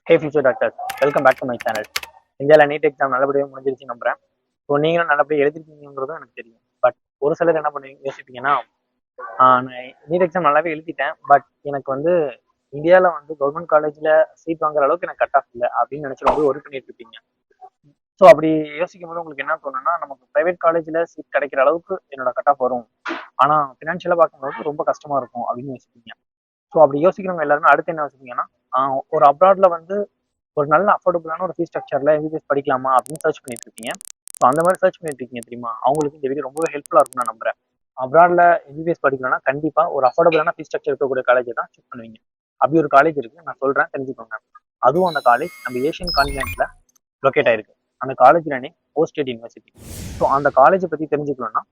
Hey future doctor, welcome back to my channel. இந்தியாவில் NEET exam நல்லபடியாக முடிஞ்சிருச்சு நம்புறேன். ஸோ நீங்களும் நல்லபடியாக எழுதிருக்கீங்கிறதும் எனக்கு தெரியும். பட் ஒரு சிலர் என்ன பண்ணி யோசிப்பீங்கன்னா, நான் நீட் எக்ஸாம் நல்லாவே எழுதிட்டேன், பட் எனக்கு வந்து இந்தியாவில் வந்து கவர்மெண்ட் காலேஜில் சீட் வாங்குற அளவுக்கு எனக்கு கட் ஆஃப் இல்லை அப்படின்னு நினச்சி ரொம்ப ஒர்க் பண்ணிட்டு இருப்பீங்க. ஸோ அப்படி யோசிக்கும் போது உங்களுக்கு என்ன தோணுன்னா, நமக்கு ப்ரைவேட் காலேஜில் சீட் கிடைக்கிற அளவுக்கு என்னோட கட் ஆஃப் வரும், ஆனால் ஃபினான்ஷியலாக பார்க்கும்போது ரொம்ப கஷ்டமா இருக்கும் அப்படின்னு யோசிப்பீங்க. ஸோ அப்படி யோசிக்கிறவங்க எல்லாருமே அடுத்து என்ன யோசிப்பீங்கன்னா, ஒரு அப்ராட்ல வந்து ஒரு நல்ல அஃபோர்டபுளான ஒரு ஃபீஸ் ஸ்ட்ரக்சர்ல எம்பிபிஎஸ் படிக்கலாமா அப்படின்னு சர்ச் பண்ணிட்டு இருக்கீங்க. ஸோ அந்த மாதிரி சர்ச் பண்ணிட்டு இருக்கீங்க தெரியுமா, அவங்களுக்கு இந்த வீடியோ ரொம்பவே ஹெல்ப்ஃபுல்லா இருக்கும் நான் நம்புறேன். அப்ராட்ல எம்பிபிஎஸ் படிக்கணும்னா கண்டிப்பா ஒரு அஃபோர்டபுளான ஃபீஸ் ஸ்ட்ரக்சர் இருக்கக்கூடிய காலேஜை தான் சூஸ் பண்ணுவீங்க. அப்படி ஒரு காலேஜ் இருக்கு, நான் சொல்றேன் தெரிஞ்சுக்கோங்க. அதுவும் அந்த காலேஜ் நம்ம ஏஷியன் கான்டினென்ட்ல லொக்கேட் ஆயிருக்கு. அந்த காலேஜ் நேம் ஓ ஸ்டேட் யூனிவர்சிட்டி. ஸோ அந்த காலேஜை பத்தி தெரிஞ்சுக்கணும்னா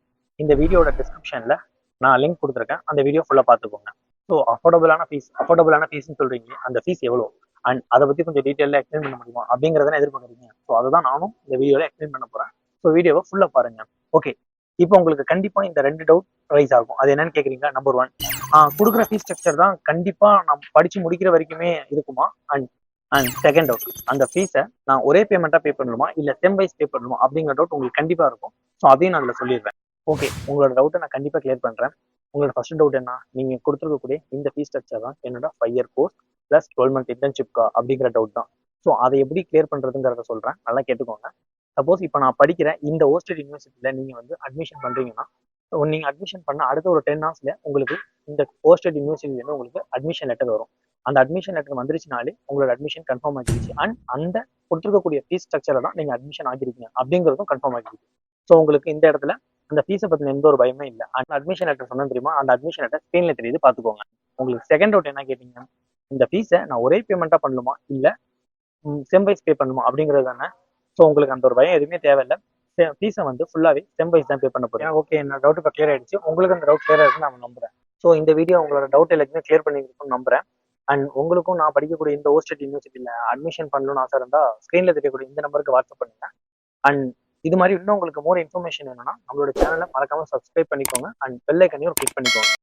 இந்த வீடியோட டிஸ்கிரிப்ஷன்ல நான் லிங்க் கொடுத்துருக்கேன், அந்த வீடியோ ஃபுல்லா பார்த்துக்கோங்க. ஸோ அஃபோர்டபுளான ஃபீஸ்ன்னு சொல்றீங்க, அந்த ஃபீஸ் எவ்வளோ அண்ட் அதை பத்தி கொஞ்சம் டீட்டெயிலாக எக்ஸ்பிளைன் பண்ண முடியுமா அப்படிங்கிறத எதிர்பார்க்குறீங்க. ஸோ அதுதான் நானும் இந்த வீடியோவில் எக்ஸ்பிளைன் பண்ண போறேன். ஸோ வீடியோவை ஃபுல்லா பாருங்க. ஓகே, இப்போ உங்களுக்கு கண்டிப்பா இந்த 2 டவுட் ரைஸ் ஆகும். அது என்னன்னு கேக்குறீங்க. நம்பர் 1, கொடுக்குற ஃபீஸ் ஸ்ட்ரக்சர் தான் கண்டிப்பா நான் படிச்சு முடிக்கிற வரைக்குமே இருக்குமா? அண்ட் அண்ட் செகண்ட் டவுட், அந்த ஃபீஸை நான் ஒரே பேமெண்ட்டா பே பண்ணணுமா இல்ல செம் வைஸ் பே பண்ணணுமா அப்படிங்கிற டவுட் உங்களுக்கு கண்டிப்பா இருக்கும். ஸோ அதையும் நான் அதில் சொல்லிடுறேன். ஓகே, உங்களோட டவுட்டை நான் கண்டிப்பா கிளியர் பண்றேன். உங்களோட ஃபர்ஸ்ட் டவுட் என்ன, நீங்க கொடுத்துருக்கக்கூடிய இந்த ஃபீஸ் ஸ்ட்ரக்சர் தான் என்னோட 5 இயர் கோர்ஸ் பிளஸ் 12 மந்த் இன்டர்ன்ஷிப்கா அப்படிங்கிற டவுட் தான். ஸோ அதை எப்படி கிளியர் பண்றதுங்கிறத சொல்றேன், நல்லா கேட்டுக்கோங்க. சப்போஸ் இப்போ நான் படிக்கிற இந்த ஓஸ்டட் யூனிவர்சிட்டியில நீங்க வந்து அட்மிஷன் பண்றீங்கன்னா, நீங்க அட்மிஷன் பண்ண அடுத்த ஒரு 10 ஹவர்ஸ்ல உங்களுக்கு இந்த ஓஸ்டட் யூனிவர்சிட்டியில உங்களுக்கு அட்மிஷன் லெட்டர் வரும். அந்த அட்மிஷன் லெட்டர் வந்துருச்சுனாலே உங்களோட அட்மிஷன் கன்ஃபார்ம் ஆகிடுச்சு. அண்ட் அந்த கொடுத்துருக்கக்கூடிய ஃபீஸ் ஸ்ட்ரக்சர்ல தான் நீங்க அட்மிஷன் ஆகிருக்கீங்க அப்படிங்கிறதும் கன்ஃபார்ம் ஆகிடுச்சு. ஸோ உங்களுக்கு இந்த இடத்துல அந்த ஃபீஸை பத்தின எந்த ஒரு பயமே இல்லை. அந்த அட்மிஷன் லெட்டர் சொன்னா தெரியுமா, அந்த அட்மிஷன் லெட்டர் ஸ்கிரீன்ல தெரியுது, பாத்துக்கோங்க. உங்களுக்கு செகண்ட் டவுட் என்ன கேட்டீங்க, இந்த ஃபீஸை நான் ஒரே பேமெண்ட்டா பண்ணணுமா இல்ல செம் வைஸ் பே பண்ணுமா அப்படிங்கிறது தானே. ஸோ உங்களுக்கு அந்த ஒரு பயம் எதுவுமே தேவையில்லை. ஃபீஸை வந்து ஃபுல்லாவே செம் வைஸ் தான் பே பண்ண போறேன். ஓகே, என்னோட டவுட் இப்போ கிளியர் ஆயிடுச்சு. உங்களுக்கு அந்த டவுட் கிளியர் ஆயிடுச்சு நான் நம்புறேன். ஸோ இந்த வீடியோ உங்களோட டவுட் எல்லாத்தையுமே கிளியர் பண்ணிருக்கும்னு நம்புறேன். அண்ட் உங்களுக்கும் நான் படிக்கக்கூடிய இந்த ஓஸ்டட் யூனிவர்சிட்டியில அட்மிஷன் பண்ணணும்னு ஆசை இருந்தா ஸ்கிரீன்ல தெரியக்கூடிய இந்த நம்பருக்கு வாட்ஸ்அப் பண்ணுங்க. அண்ட் இது மாதிரி இன்னும் உங்களுக்கு மோர் இன்ஃபர்மேஷன் வேணும்னா நம்மளோட சேனலை மறக்காம சப்ஸ்கிரைப் பண்ணிக்கோங்க அண்ட் பெல் ஐக்கனையும் கிளிக் பண்ணிக்கோங்க.